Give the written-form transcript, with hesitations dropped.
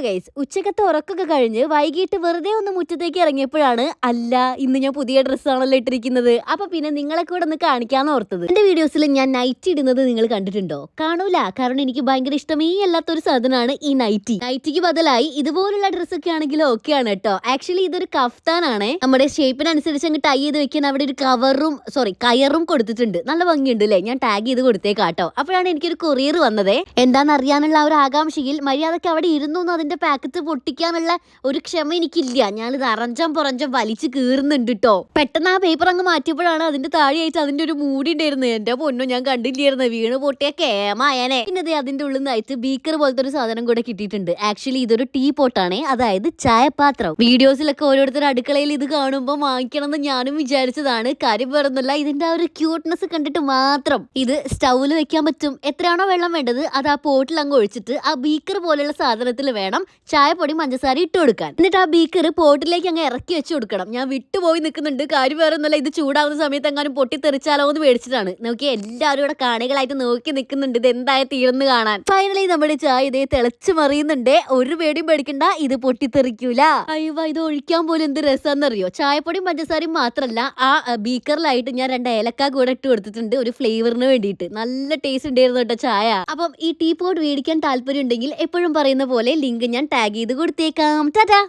Guys, ഉച്ചക്കത്തെ ഉറക്കൊക്കെ കഴിഞ്ഞ് വൈകിട്ട് വെറുതെ ഒന്ന് മുറ്റത്തേക്ക് ഇറങ്ങിയപ്പോഴാണ് അല്ല ഇന്ന് ഞാൻ പുതിയ ഡ്രസ്സാണല്ലോ ഇട്ടിരിക്കുന്നത്. അപ്പൊ പിന്നെ നിങ്ങളെ കൂടെ ഒന്ന് കാണിക്കാന്ന് ഓർത്തത്. എന്റെ വീഡിയോസിൽ ഞാൻ നൈറ്റി ഇടുന്നത് നിങ്ങൾ കണ്ടിട്ടുണ്ടോ? കാണൂല, കാരണം എനിക്ക് ഭയങ്കര ഇഷ്ടമേ അല്ലാത്തൊരു സാധനമാണ് ഈ നൈറ്റി. നൈറ്റിക്ക് ബദലായി ഇതുപോലുള്ള ഡ്രസ്സൊക്കെ ആണെങ്കിലും ഓക്കെയാണ് കേട്ടോ. ആക്ച്വലി ഇതൊരു കഫ്താനാണ്. നമ്മുടെ ഷേപ്പിനനുസരിച്ച് അങ്ങ് ടൈ ചെയ്ത് വെക്കാൻ അവിടെ ഒരു കയറും കൊടുത്തിട്ടുണ്ട്. നല്ല ഭംഗിയുണ്ട് അല്ലേ? ഞാൻ ടാഗ് ചെയ്ത് കൊടുത്തേക്കാട്ടോ. അപ്പോഴാണ് എനിക്കൊരു കൊറിയർ വന്നത്. എന്താണെന്ന് അറിയാനുള്ള ഒരു ആകാംക്ഷയിൽ മര്യാദക്ക് അവിടെ ഇരുന്നു അതിന്റെ പാക്കറ്റ് പൊട്ടിക്കാനുള്ള ഒരു ക്ഷമ എനിക്കില്ല. ഞാനിത് അറഞ്ചം പുറഞ്ചം വലിച്ചു കീറുന്നുണ്ട് കേട്ടോ. പെട്ടെന്ന് ആ പേപ്പർ അങ്ങ് മാറ്റിയപ്പോഴാണ് അതിന്റെ താഴെയായിട്ട് അതിന്റെ ഒരു മൂടി ഉണ്ടായിരുന്നു. എന്റെ പൊന്നോ, ഞാൻ കണ്ടില്ലായിരുന്നു. വീണ് പൊട്ടിയ കേമായനെ. പിന്നെ അതിന്റെ ഉള്ളിൽ നിന്നായിട്ട് ബീക്കർ പോലത്തെ ഒരു സാധനം കൂടെ കിട്ടിയിട്ടുണ്ട്. ആക്ച്വലി ഇതൊരു ടീ പോട്ടാണ്, അതായത് ചായപാത്രം. വീഡിയോസിലൊക്കെ ഓരോരുത്തർ അടുക്കളയിൽ ഇത് കാണുമ്പോൾ വാങ്ങിക്കണം എന്ന് ഞാനും വിചാരിച്ചതാണ്. കാര്യം വേറൊന്നുമല്ല, ഇതിന്റെ ആ ഒരു ക്യൂട്ട്നെസ് കണ്ടിട്ട് മാത്രം. ഇത് സ്റ്റൗവിൽ വെക്കാൻ പറ്റും. എത്രയാണോ വെള്ളം വേണ്ടത് അത് ആ പോട്ടിൽ അങ്ങ് ഒഴിച്ചിട്ട് ആ ബീക്കർ പോലെയുള്ള സാധനത്തിൽ വേണം ചായപ്പൊടി പഞ്ചസാര ഇട്ട് കൊടുക്കാൻ. എന്നിട്ട് ആ ബീക്കർ പോട്ടിലേക്ക് അങ്ങ് ഇറക്കി വെച്ച് കൊടുക്കണം. ഞാൻ വിട്ടുപോയി നിൽക്കുന്നുണ്ട്. കാര്യം വേറെ ഒന്നുമല്ല, ഇത് ചൂടാവുന്ന സമയത്ത് എങ്ങാനും പൊട്ടിത്തെറിച്ചാലോ എന്ന് മേടിച്ചിട്ടാണ്. നോക്കി എല്ലാവരും ഇവിടെ കാണികളായിട്ട് നോക്കി നിൽക്കുന്നുണ്ട് ഇത് എന്തായ തീർന്ന് കാണാൻ. ഫൈനലി നമ്മുടെ ചായ ഇതേ തിളച്ചു മറിയുന്നുണ്ട്. ഒരു പേടിയും പേടിക്കണ്ട, ഇത് പൊട്ടിത്തെറിക്കൂല. അയ്യോ, ഇത് ഒഴിക്കാൻ പോലും എന്ത് രസാന്നറിയോ? ചായപ്പൊടിയും പഞ്ചസാരയും മാത്രല്ല, ആ ബീക്കറിലായിട്ട് ഞാൻ 2 ഏലക്ക കൂടെ ഇട്ട് കൊടുത്തിട്ടുണ്ട്, ഒരു ഫ്ലേവറിന് വേണ്ടിയിട്ട്. നല്ല ടേസ്റ്റ് ഉണ്ടായിരുന്നു കേട്ടോ ചായ. അപ്പം ഈ ടീ പോട്ട് മേടിക്കാൻ താല്പര്യം ഉണ്ടെങ്കിൽ എപ്പോഴും പറയുന്ന പോലെ ലിങ്ക് ഞാൻ ടാഗ് ചെയ്ത് കൊടുത്തേക്കാം. ടാറ്റാ.